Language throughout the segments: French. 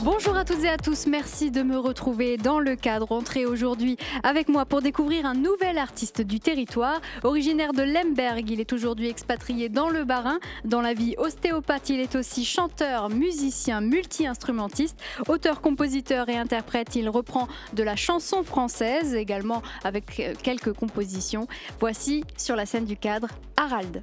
Bonjour à toutes et à tous, merci de me retrouver dans le cadre. Entrez aujourd'hui avec moi pour découvrir un nouvel artiste du territoire. Originaire de Lemberg, il est aujourd'hui expatrié dans le Bas-Rhin. Dans la vie ostéopathe, il est aussi chanteur, musicien, multi-instrumentiste, auteur, compositeur et interprète. Il reprend de la chanson française, également avec quelques compositions. Voici sur la scène du cadre, Harald.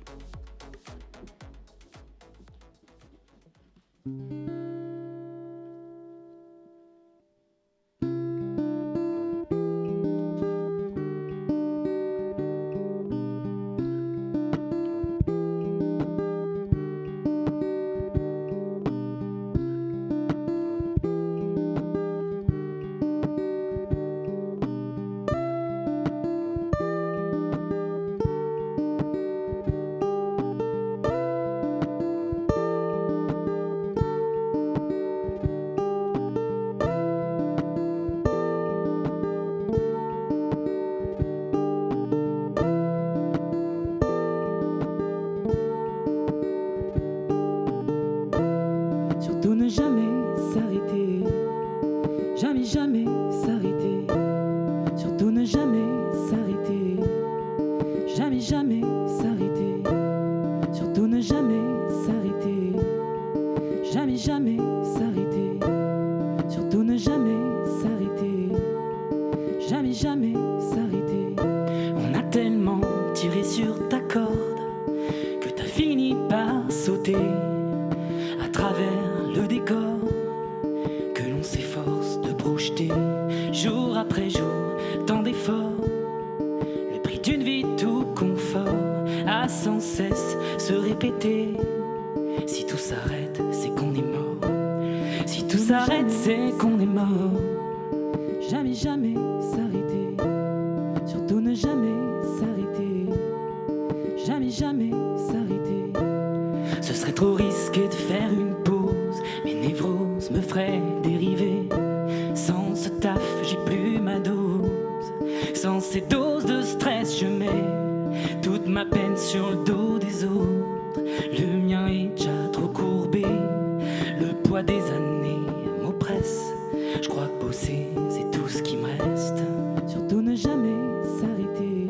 Surtout ne jamais s'arrêter, jamais, jamais s'arrêter. Surtout ne jamais s'arrêter, jamais, jamais s'arrêter. Surtout ne jamais s'arrêter, jamais, jamais s'arrêter. Surtout ne jamais s'arrêter, jamais, jamais s'arrêter. On a tellement tiré sur ta corde que t'as fini par sauter à travers le décor que l'on s'efforce de projeter jour après jour, tant d'efforts. Le prix d'une vie tout confort a sans cesse se répéter. Si tout s'arrête, c'est qu'on est mort. Si tout s'arrête, c'est qu'on est mort. Jamais, jamais s'arrêter. Surtout ne jamais s'arrêter. Jamais, jamais s'arrêter. Ce serait trop risqué de faire une pause. Mes névroses me feraient dériver. Sans ce taf, j'ai plus ma dose. Sans ces doses de stress, je mets toute ma peine sur le dos des autres. Le mien est déjà trop courbé. Le poids des années m'oppresse. Je crois que bosser, c'est tout ce qui me reste. Surtout ne jamais s'arrêter.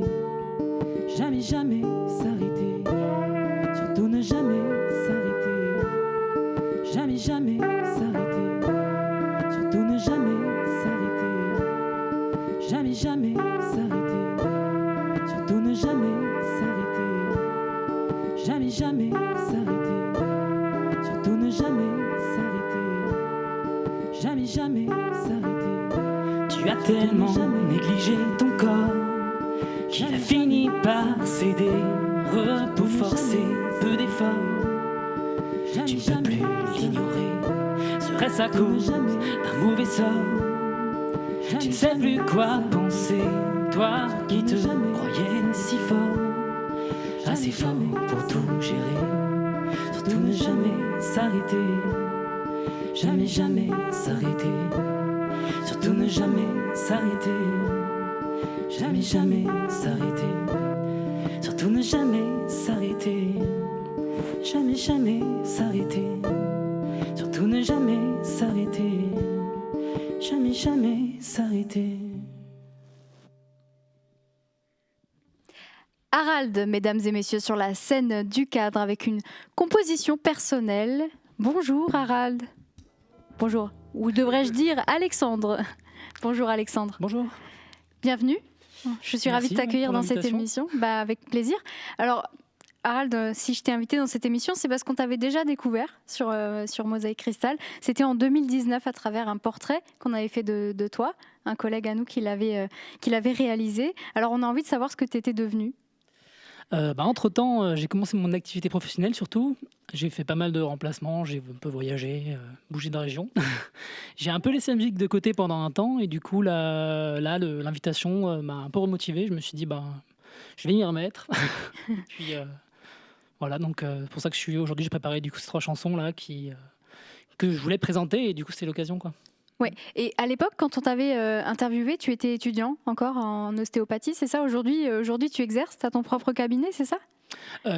Jamais, jamais s'arrêter. Surtout ne jamais s'arrêter. Jamais, jamais s'arrêter. Surtout ne jamais s'arrêter. Jamais, jamais s'arrêter. Surtout ne jamais s'arrêter. Jamais, jamais s'arrêter. Surtout ne jamais s'arrêter. Jamais, jamais s'arrêter. Tu as tellement négligé ton corps qu'il a fini par céder. Repos forcé, peu d'efforts. Tu ne peux plus l'ignorer. Serait-ce à cause d'un mauvais sort? Tu ne sais plus quoi penser. Toi qui te croyais si fort, assez fort pour tout gérer. Surtout ne jamais s'arrêter. Jamais, jamais s'arrêter. Surtout ne jamais s'arrêter. Jamais, jamais s'arrêter. Surtout ne jamais s'arrêter. Jamais, jamais s'arrêter. Surtout ne jamais s'arrêter. Jamais, jamais s'arrêter. Harald, mesdames et messieurs, sur la scène du cadre avec une composition personnelle. Bonjour Harald. Bonjour. Ou devrais-je dire Alexandre. Bonjour Alexandre. Bonjour. Bienvenue. Je suis ravie de t'accueillir pour dans cette l'invitation. émission. Avec plaisir. Alors, Harald, si je t'ai invité dans cette émission, c'est parce qu'on t'avait déjà découvert sur Mosaïque Cristal. C'était en 2019 à travers un portrait qu'on avait fait de toi, un collègue à nous qui l'avait réalisé. Alors, on a envie de savoir ce que tu étais devenu. Entre-temps, j'ai commencé mon activité professionnelle surtout. J'ai fait pas mal de remplacements, j'ai un peu voyagé, bougé de région. J'ai un peu laissé la musique de côté pendant un temps et du coup, l'invitation m'a un peu remotivé. Je me suis dit, je vais m'y remettre. Puis voilà, donc c'est pour ça que aujourd'hui, j'ai préparé du coup ces 3 chansons là que je voulais présenter et du coup, c'est l'occasion quoi. Ouais. Et à l'époque, quand on t'avait interviewé, tu étais étudiant encore en ostéopathie, c'est ça? Aujourd'hui, tu exerces, tu as ton propre cabinet, c'est ça?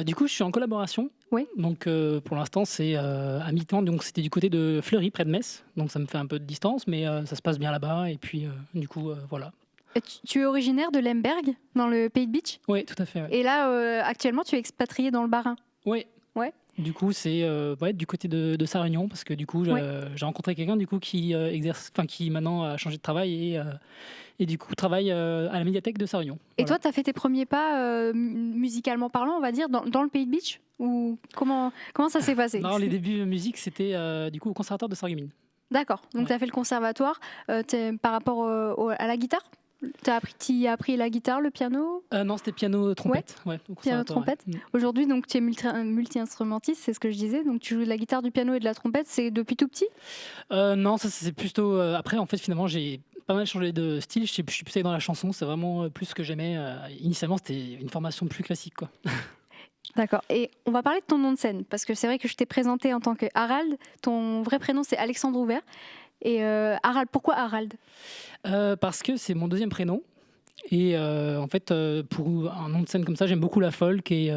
Du coup, je suis en collaboration. Oui. Donc, pour l'instant, c'est à mi-temps. Donc, c'était du côté de Fleury, près de Metz. Donc, ça me fait un peu de distance, mais ça se passe bien là-bas. Et puis, du coup, voilà. Et tu es originaire de Lemberg, dans le Pays de Bitche. Oui, tout à fait. Ouais. Et là, actuellement, tu es expatrié dans le Bas-Rhin. Oui. Ouais. Du coup, c'est du côté de Sarre-Union, parce que du coup, j'ai rencontré quelqu'un du coup qui qui maintenant a changé de travail et du coup travaille à la médiathèque de Sarre-Union. Et toi, tu as fait tes premiers pas musicalement parlant, on va dire, dans le Pays de Bitche, ou comment ça s'est passé? Non, les débuts de musique, c'était du coup au conservatoire de Sarreguemines. D'accord. Donc, Ouais. tu as fait le conservatoire par rapport à la guitare. Tu as appris la guitare, le piano. Non, c'était piano trompette. Ouais, au Piano conservatoire, trompette. ouais. Aujourd'hui, donc, tu es multi-instrumentiste, c'est ce que je disais. Donc, tu joues de la guitare, du piano et de la trompette. C'est depuis tout petit? Non, ça c'est plutôt. Après, en fait, finalement, j'ai pas mal changé de style. Je suis plus allé dans la chanson. C'est vraiment plus ce que j'aimais. Initialement, c'était une formation plus classique, quoi. D'accord. Et on va parler de ton nom de scène, parce que c'est vrai que je t'ai présenté en tant que Harald. Ton vrai prénom, c'est Alexandre Ouvert. Et Harald, pourquoi Harald? Parce que c'est mon deuxième prénom. Et en fait, pour un nom de scène comme ça, j'aime beaucoup la folk, et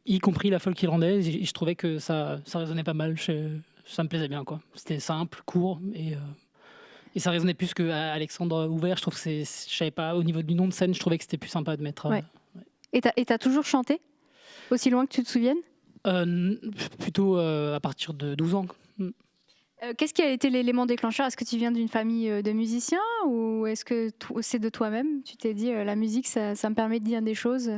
y compris la folk irlandaise. Et je trouvais que ça résonnait pas mal. Ça me plaisait bien, quoi. C'était simple, court, et ça résonnait plus que Alexandre Ouvert. Je trouve que je savais pas, au niveau du nom de scène, je trouvais que c'était plus sympa de mettre. Ouais. Et t'as toujours chanté? Aussi loin que tu te souviennes? Plutôt à partir de 12 ans. Qu'est-ce qui a été l'élément déclencheur? Est-ce que tu viens d'une famille de musiciens, ou est-ce que c'est de toi-même? Tu t'es dit, la musique, ça me permet de dire des choses?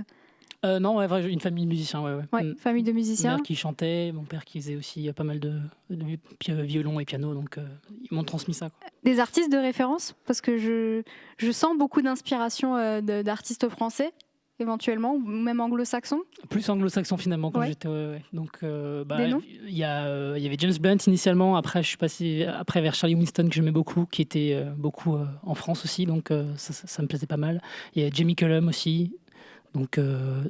Non, ouais, vrai, une famille de musiciens, ouais. Ouais, famille de Ma musiciens. mère qui chantait, mon père qui faisait aussi pas mal de violon et piano, donc ils m'ont transmis ça, quoi. Des artistes de référence? Parce que je sens beaucoup d'inspiration d'artistes français, éventuellement, ou même anglo-saxons. Plus anglo-saxon finalement quand Ouais. j'étais. Ouais. Donc, Des noms? il y avait James Blunt initialement. Après, je suis passé vers Charlie Winston que j'aimais beaucoup, qui était beaucoup en France aussi, donc ça me plaisait pas mal. Il y a Jamie Cullum aussi, donc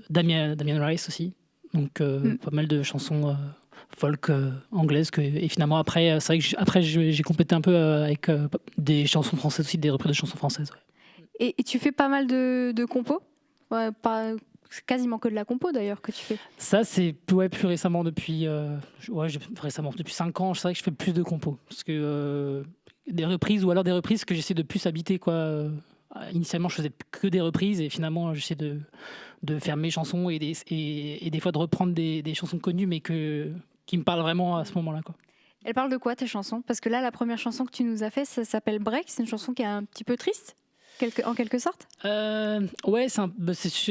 Damien Rice aussi, donc pas mal de chansons folk anglaises et finalement après, c'est vrai que après j'ai complété un peu avec des chansons françaises aussi, des reprises de chansons françaises. Ouais. Et tu fais pas mal de compos? Ouais, c'est quasiment que de la compo d'ailleurs que tu fais. Ça, c'est plus récemment, depuis 5 ans. C'est vrai que je fais plus de compos. Parce que des reprises, ou alors des reprises que j'essaie de plus habiter, quoi. Initialement, je faisais que des reprises, et finalement, j'essaie de faire mes chansons, et des fois de reprendre des chansons connues, mais qui me parlent vraiment à ce moment-là, quoi. Elle parle de quoi, tes chansons? Parce que là, la première chanson que tu nous as fait, ça s'appelle Break. C'est une chanson qui est un petit peu triste, en quelque sorte. Ouais,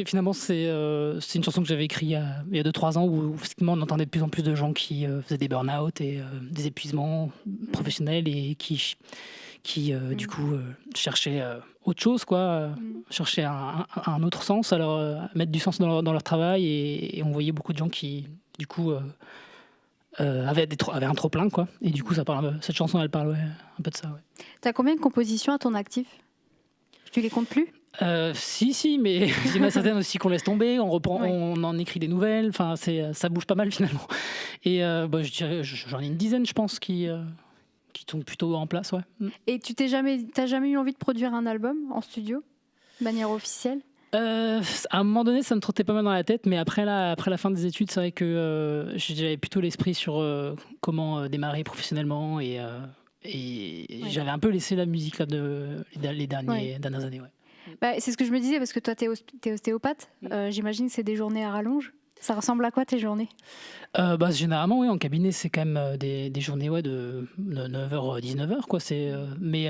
finalement, c'est une chanson que j'avais écrite il y a 2-3 ans, où effectivement, on entendait de plus en plus de gens qui faisaient des burn-out et des épuisements professionnels, et qui du coup, cherchaient autre chose, quoi. Cherchaient un autre sens, alors mettre du sens dans leur travail, et on voyait beaucoup de gens qui, du coup, avaient un trop-plein, quoi. Et du coup, cette chanson, elle parle, ouais, un peu de ça, ouais. T'as combien de compositions à ton actif? Tu les comptes plus? Si, mais il y en a certaines aussi qu'on laisse tomber, on reprend, Ouais. on en écrit des nouvelles, enfin ça bouge pas mal finalement. Et je dirais, j'en ai une dizaine, je pense, qui sont plutôt en place, ouais. Et t'as jamais eu envie de produire un album en studio, de manière officielle? À un moment donné, ça me trottait pas mal dans la tête, mais après la fin des études, c'est vrai que j'avais plutôt l'esprit sur comment démarrer professionnellement, et Ouais. j'avais un peu laissé la musique là les dernières années, ouais. Bah, c'est ce que je me disais, parce que toi, t'es ostéopathe. J'imagine que c'est des journées à rallonge. Ça ressemble à quoi, tes journées? Généralement, oui, en cabinet, c'est quand même des journées, ouais, de 9h, 19h, quoi. Mais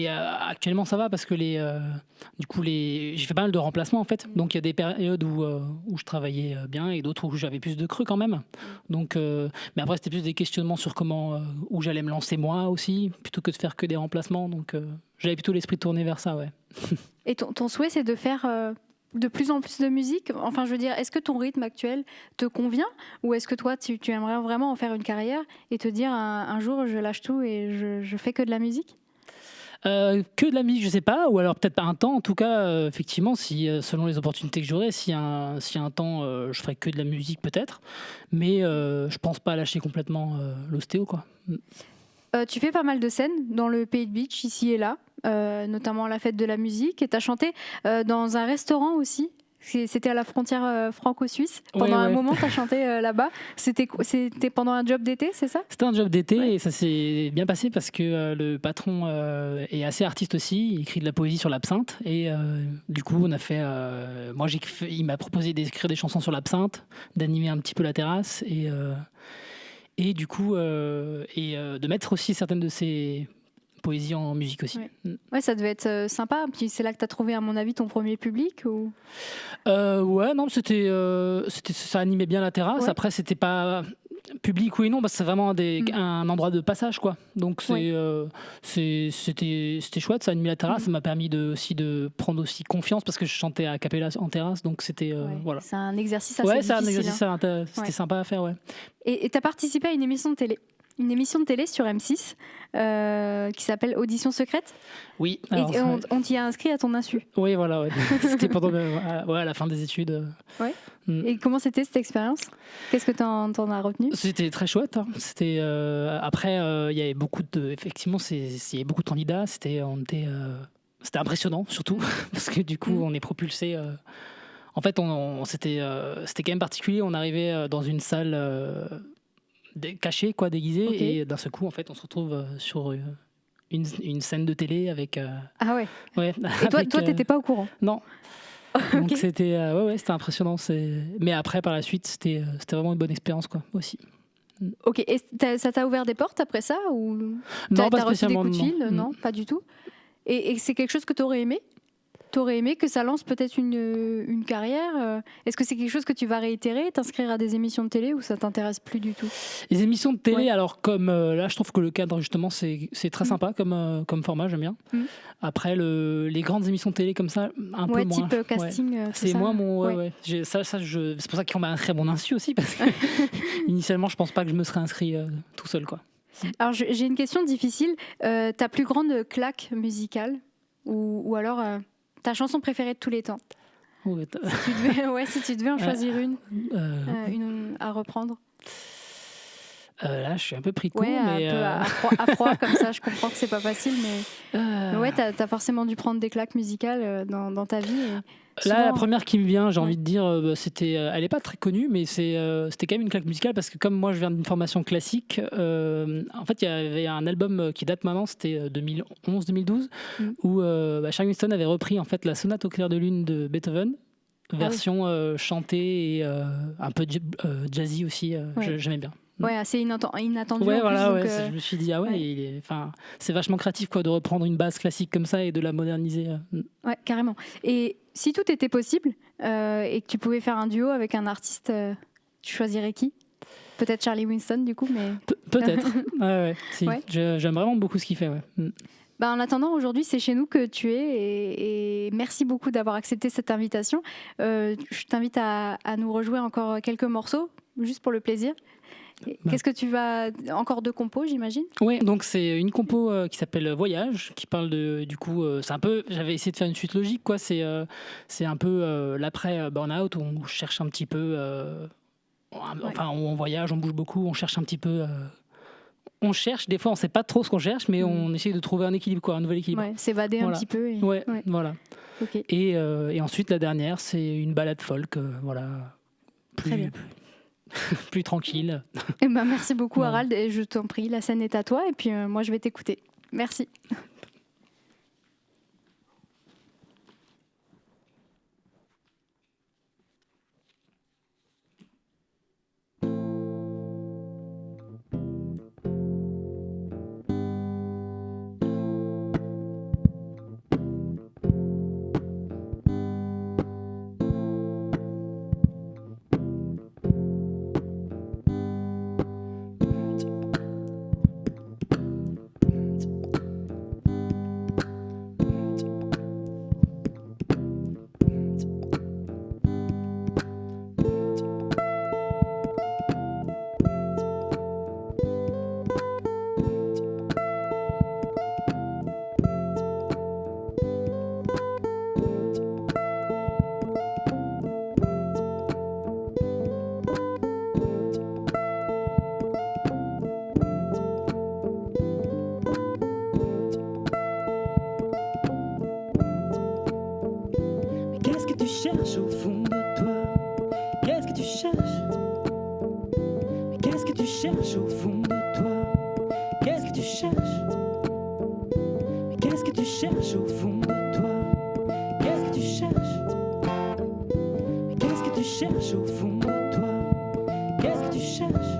actuellement, ça va, parce que du coup, j'ai fait pas mal de remplacements, en fait. Donc, il y a des périodes où je travaillais bien, et d'autres où j'avais plus de creux quand même. Donc, mais après, c'était plus des questionnements sur où j'allais me lancer moi aussi, plutôt que de faire que des remplacements. Donc, j'avais plutôt l'esprit tourné vers ça, ouais. Et ton souhait, c'est de faire de plus en plus de musique? Enfin, je veux dire, est-ce que ton rythme actuel te convient, ou est-ce que toi, tu aimerais vraiment en faire une carrière et te dire un jour, je lâche tout et je fais que de la musique? Que de la musique, je sais pas, ou alors peut-être pas un temps. En tout cas, effectivement, si selon les opportunités que j'aurai, si un temps je ferai que de la musique, peut-être, mais je pense pas lâcher complètement l'ostéo, quoi. Tu fais pas mal de scènes dans le Pays de Bitche, ici et là, notamment à la fête de la musique, et tu as chanté dans un restaurant aussi. C'était à la frontière franco-suisse. Ouais, Pendant un ouais. moment, tu as chanté là-bas. C'était pendant un job d'été, c'est ça? C'était un job d'été Ouais. et ça s'est bien passé parce que le patron est assez artiste aussi. Il écrit de la poésie sur l'absinthe et du coup, on a fait. Il m'a proposé d'écrire des chansons sur l'absinthe, d'animer un petit peu la terrasse et du coup, de mettre aussi certaines de ses poésies en musique aussi. Ouais. Ouais, ça devait être sympa. Puis c'est là que tu as trouvé, à mon avis, ton premier public ou... Ouais, non, ça animait bien la terrasse. Ouais. Après, c'était pas public, oui et non, parce que c'est vraiment un endroit de passage, quoi. Donc c'était chouette, ça animait la terrasse. Ça m'a permis aussi de prendre aussi confiance parce que je chantais a cappella en terrasse, donc c'était voilà. C'est un exercice assez Ouais, difficile. c'est un exercice, c'était Ouais. sympa à faire, ouais. Et tu as participé à une émission de télé. Une émission de télé sur M6 qui s'appelle Audition secrète. Oui. Et Alors, on t'y a inscrit à ton insu. oui, voilà, ouais. C'était pendant à la fin des études. Ouais. Mm. Et comment c'était cette expérience? Qu'est-ce que t'en as retenu? C'était très chouette. Hein. C'était après il y avait effectivement il y avait beaucoup de candidats. C'était impressionnant surtout parce que du coup on est propulsé. En fait c'était quand même particulier. On arrivait dans une salle cachée quoi, déguisée Okay. et d'un seul coup en fait on se retrouve sur une scène de télé avec. Ah ouais. Ouais. Et toi t'étais pas au courant? Non. Donc Ok. c'était c'était impressionnant. Mais après par la suite c'était vraiment une bonne expérience quoi aussi. Ok. Et ça t'a ouvert des portes après ça ou Non, pas t'as reçu des spécialement. coups de fil? non. Non, pas du tout. Et c'est quelque chose que t'aurais aimé? T'aurais aimé que ça lance peut-être une carrière? Est-ce que c'est quelque chose que tu vas réitérer, t'inscrire à des émissions de télé ou ça t'intéresse plus du tout? Les émissions de télé, Ouais. alors comme là, je trouve que le cadre justement c'est très sympa comme format, j'aime bien. Mm. Après les grandes émissions de télé comme ça, un Ouais, peu moins. type casting. tout C'est ça. moins mon. Ouais. Ouais. C'est pour ça qu'ils ont un très bon insu aussi parce que initialement je pense pas que je me serais inscrit tout seul quoi. Alors j'ai une question difficile. Ta plus grande claque musicale ou alors ta chanson préférée de tous les temps? Ouais, Si tu devais en choisir une à reprendre. là, je suis un peu pris de court, Ouais, mais un peu à froid comme ça. Je comprends que c'est pas facile, mais ouais, t'as forcément dû prendre des claques musicales dans ta vie. Et là, la souvent- première qui me vient, j'ai Ouais. envie de dire, elle est pas très connue, mais c'était quand même une claque musicale parce que comme moi je viens d'une formation classique, en fait il y avait un album qui date maintenant, c'était 2011-2012, où Charlie Winston avait repris en fait la sonate au clair de lune de Beethoven, version chantée et un peu jazzy aussi. Ouais. J'aimais bien. Ouais, assez inattendu. Ouais, en voilà, plus, donc, je me suis dit ah ouais, ouais. c'est vachement créatif quoi de reprendre une base classique comme ça et de la moderniser. Ouais, carrément. Et si tout était possible et que tu pouvais faire un duo avec un artiste, tu choisirais qui? Peut-être Charlie Winston, du coup, mais... Peut-être. Ouais, si. Ouais. J'aime vraiment beaucoup ce qu'il fait. Ouais. Bah, en attendant, aujourd'hui, c'est chez nous que tu es et merci beaucoup d'avoir accepté cette invitation. Je t'invite à nous rejouer encore quelques morceaux, juste pour le plaisir. Qu'est-ce que tu vas... Encore deux compos, j'imagine? Oui, donc c'est une compo qui s'appelle Voyage, qui parle du coup, c'est un peu, j'avais essayé de faire une suite logique, quoi. C'est un peu l'après burn-out où on cherche un petit peu, enfin, où on voyage, on bouge beaucoup, on cherche un petit peu. On cherche, des fois on sait pas trop ce qu'on cherche, mais on essaie de trouver un équilibre, quoi, un nouvel équilibre. Ouais, s'évader un petit peu. Ouais, voilà. Ok. Et ensuite la dernière, c'est une balade folk, voilà, Très bien. plus tranquille. Eh ben, merci beaucoup, Ouais. Harald, et je t'en prie, la scène est à toi, et puis moi je vais t'écouter. Merci. cherches au fond de toi? Qu'est-ce que tu cherches? Mais qu'est-ce que tu cherches au fond de toi? Qu'est-ce que tu cherches? Mais qu'est-ce que tu cherches au fond de toi? Qu'est-ce que tu cherches? Mais qu'est-ce que tu cherches au fond de toi? Qu'est-ce que tu cherches?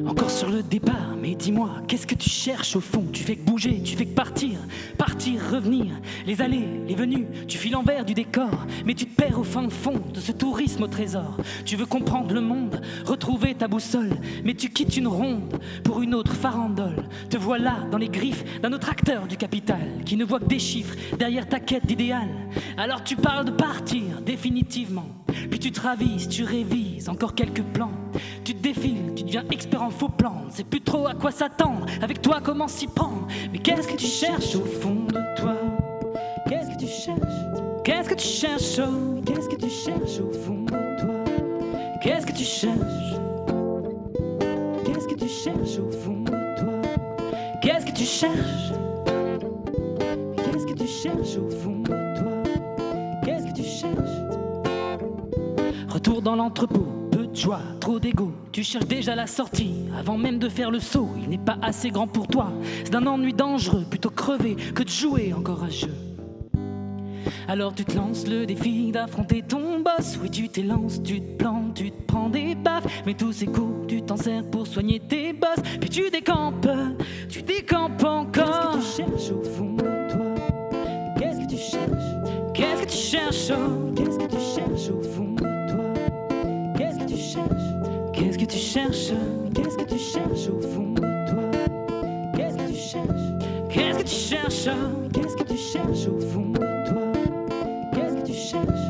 Encore sur le départ, mais dis-moi, qu'est-ce que tu cherches au fond? Tu fais que bouger, tu fais que partir, revenir, les allées, les venues, tu files l'envers du décor, mais tu te perds au fin fond de ce tourisme au trésor. Tu veux comprendre le monde, retrouver ta boussole, mais tu quittes une ronde pour une autre farandole. Te voilà dans les griffes d'un autre acteur du capital, qui ne voit que des chiffres derrière ta quête d'idéal. Alors tu parles de partir, définitivement, puis tu te ravises, tu révises encore quelques plans. Tu te défiles, tu deviens expert en faux plans, c'est plus trop à quoi s'attendre, avec toi comment s'y prendre. Mais qu'est-ce que tu cherches au fond de toi? Qu'est-ce que tu cherches? Qu'est-ce que tu cherches? Oh, qu'est-ce que tu cherches au fond de toi? Qu'est-ce que tu cherches? Qu'est-ce que tu cherches au fond de toi? Qu'est-ce que tu cherches? Qu'est-ce que tu cherches au fond de toi? Qu'est-ce que tu cherches? Retour dans l'entrepôt, peu de joie, trop d'ego. Tu cherches déjà la sortie, avant même de faire le saut. Il n'est pas assez grand pour toi, c'est d'un ennui dangereux. Plutôt crever que de jouer encore à jeu. Alors tu te lances le défi d'affronter ton boss. Oui, tu t'élances, tu te plantes, tu te prends des baffes, mais tous ces coups, tu t'en sers pour soigner tes bosses. Puis tu décampes encore. Qu'est-ce que tu cherches au fond de toi? Qu'est-ce que tu cherches? Qu'est-ce que tu cherches? Oh, qu'est-ce que tu cherches au fond de toi? Qu'est-ce que tu cherches? Qu'est-ce que tu cherches? Qu'est-ce que tu cherches au fond de toi? Qu'est-ce que tu cherches? Qu'est-ce que tu cherches? Qu'est-ce que tu cherches au fond de toi? Qu'est-ce que tu cherches?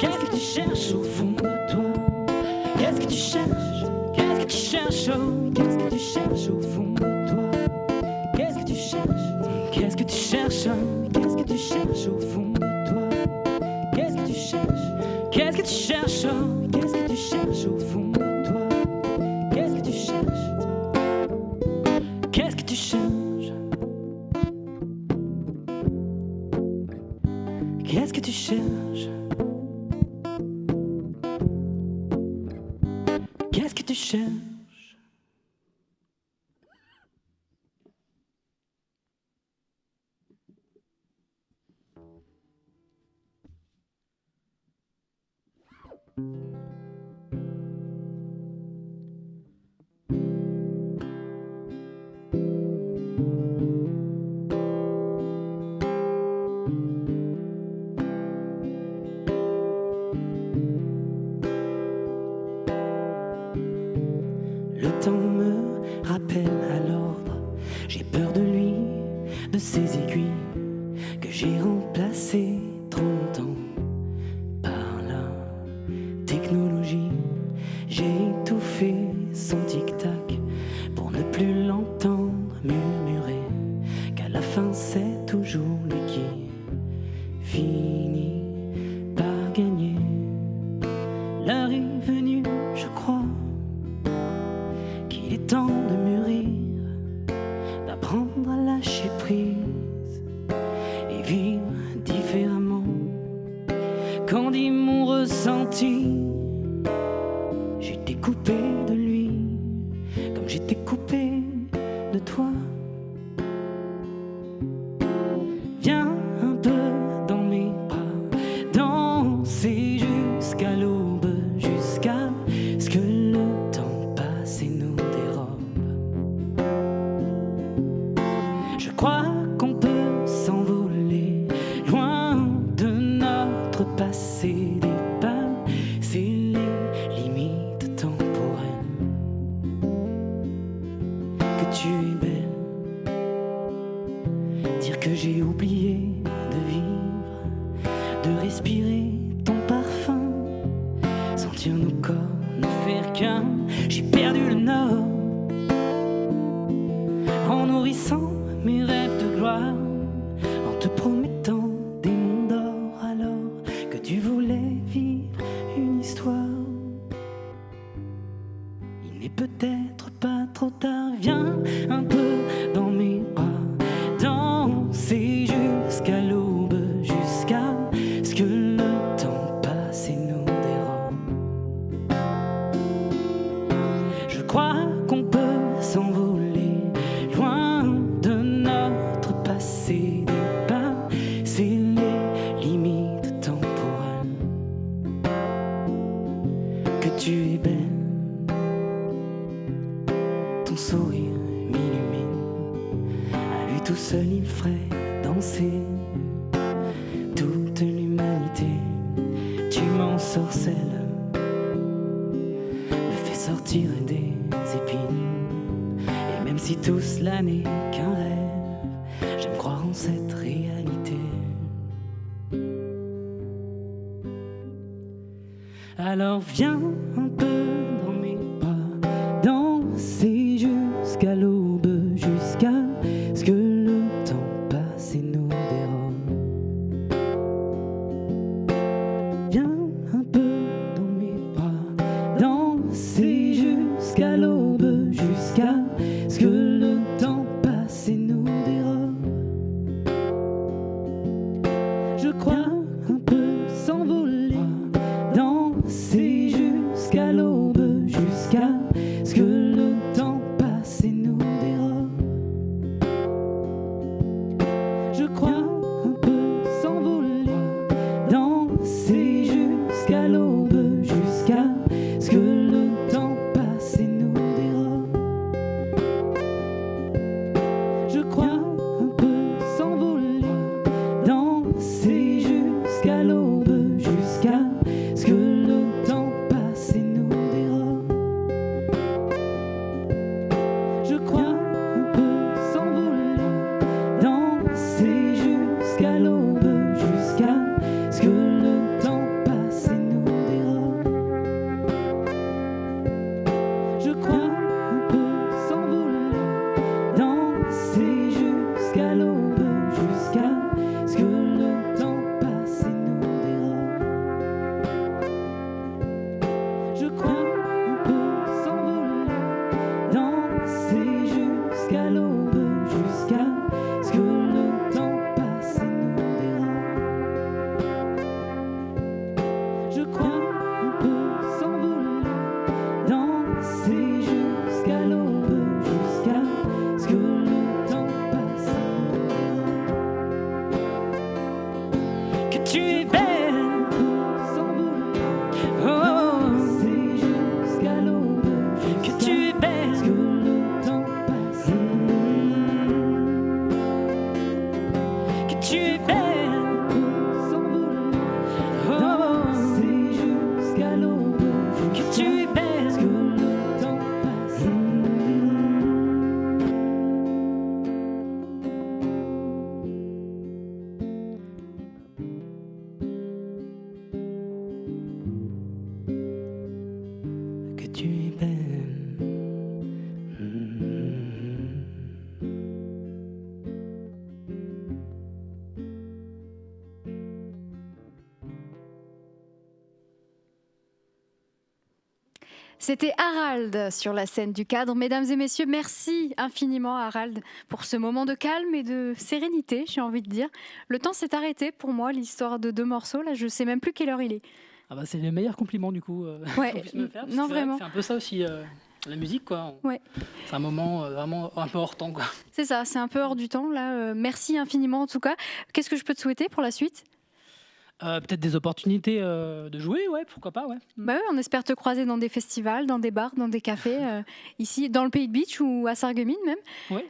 Qu'est-ce que tu cherches au fond de toi? Qu'est-ce que tu cherches? Qu'est-ce que tu cherches? Oh, qu'est-ce que tu cherches au fond de toi? Qu'est-ce que tu cherches? Qu'est-ce que tu cherches? Qu'est-ce que tu cherches au fond de toi? Qu'est-ce que tu cherches? Qu'est-ce que tu cherches? Qu'est-ce que tu cherches au fond de toi? Qu'est-ce que tu cherches? Qu'est-ce que tu cherches? Qu'est-ce que tu cherches? Qu'est-ce que tu cherches? Le temps me rappelle à l'ordre. J'ai peur de lui, de ses aiguilles que j'ai remplacées trop longtemps par la technologie. J'ai étouffé son tic-tac pour ne plus l'entendre murmurer qu'à la fin c'est toujours lui qui finit par gagner. L'heure est venue, je crois, qu'il est temps de mûrir, d'apprendre à lâcher prise et vivre différemment. Quand dit mon ressenti, j'étais coupé de lui, comme j'étais coupé de toi. Viens un peu dans mes bras, danser jusqu'à l'aube, jusqu'à ce que le temps passe et nous dérobe. Je crois qu'on peut s'envoler loin de notre passé, dépasser les limites temporelles. Que tu es belle, dire que j'ai oublié de vivre, de respirer ton parfum, sentir nos corps ne faire qu'un. J'ai perdu le nord, cassant mes rêves de gloire, en te promettant des mondes d'or, alors que tu voulais vivre une histoire. Il n'est peut-être pas trop tard, viens un peu dans mes bras, danser jusqu'à l'aube, jusqu'à ce que le temps passe et nous dérobe. Je crois qu'on peut s'envoler loin de notre passé, dépasser les limites temporelles. Que tu es belle, ton sourire m'illumine, à lui tout seul il ferait danser toute l'humanité. Tu m'ensorcelles, me fais sortir des épines, et même si tout cela n'est qu'un rêve, j'aime croire en cette réalité. Alors viens un peu dans mes bras, danser jusqu'à l'aube, jusqu'à ce que le temps passe et nous dérobe. Viens un peu dans mes bras, danser jusqu'à l'aube, jusqu'à ce que le temps passe et nous dérobe. Je crois qu'on peut s'envoler, danser jusqu'à l'aube, jusqu'à ce que le temps passe et nous dérobe. Je crois qu'on peut s'envoler, danser jusqu'à l'aube, jusqu'à ce que le temps passe et nous dérobe. Je crois qu'on peut s'envoler, danser jusqu'à l'aube, jusqu'à ce que le temps passe et nous dérobe. Je crois qu'on peut s'envoler, danser jusqu'à l'aube, jusqu'à ce que le temps passe et nous dérobe. Je crois qu'on peut s'envoler, danser jusqu'à l'aube, jusqu'à ce que le temps passe et nous dérobe. Je crois qu'on peut s'envoler, danser jusqu'à l'aube, jusqu'à ce que le temps passe et nous dérobe. Je crois qu'on peut s'envoler, danser jusqu'à l'aube, jusqu'à ce que le temps passe et nous dérobe. Que tu es belle, s'envoler, danser jusqu'à l'aube, que tu es belle, que le temps passe. Que tu es belle, s'envoler, danser jusqu'à l'aube, que tu es belle, que le temps passe. Que tu es belle. C'était Harald sur la scène du cadre. Mesdames et messieurs, merci infiniment Harald pour ce moment de calme et de sérénité, j'ai envie de dire. Le temps s'est arrêté pour moi, l'histoire de 2 morceaux. Là, je sais même plus quelle heure il est. Ah bah, c'est le meilleur compliment du coup Ouais, qu'on puisse me faire. Parce non, que c'est vrai que vraiment. c'est un peu ça aussi, la musique quoi. Ouais. C'est un moment vraiment un peu hors temps quoi. C'est ça, c'est un peu hors du temps. Là, merci infiniment en tout cas. Qu'est-ce que je peux te souhaiter pour la suite ? Peut-être des opportunités de jouer, ouais, pourquoi pas, ouais. Bah ouais, on espère te croiser dans des festivals, dans des bars, dans des cafés, ici, dans le Pays de Beach ou à Sarreguemines même. Ouais.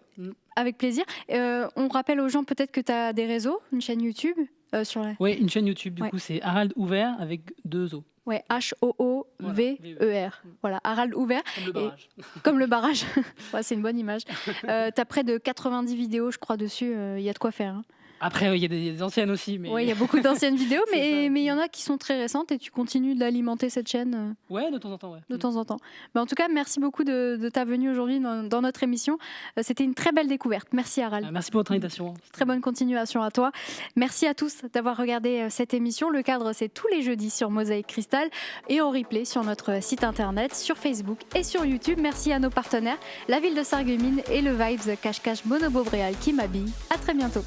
Avec plaisir. On rappelle aux gens peut-être que tu as des réseaux, une chaîne YouTube sur la... Ouais, une chaîne YouTube, du Ouais. coup, c'est Harald Ouvert avec 2 O. Ouais, H-O-O-V-E-R. Voilà, Harald Ouvert. Comme le barrage. Comme le barrage. Ouais, c'est une bonne image. Tu as près de 90 vidéos, je crois, dessus. Il y a de quoi faire. Hein. Après, il y a des anciennes aussi. Mais... Oui, il y a beaucoup d'anciennes vidéos, C'est mais ça. il y en a qui sont très récentes et tu continues d'alimenter cette chaîne Ouais, de temps en temps. Ouais. de temps en temps. En tout cas, merci beaucoup de ta venue aujourd'hui dans notre émission. C'était une très belle découverte. Merci Harald. Merci pour votre invitation. Très bonne continuation à toi. Merci à tous d'avoir regardé cette émission. Le cadre, c'est tous les jeudis sur Mosaïque Cristal et en replay sur notre site internet, sur Facebook et sur YouTube. Merci à nos partenaires, la ville de Sarreguemines et le Vibes Cache-Cache Bonobo Bréal qui m'habille. À très bientôt.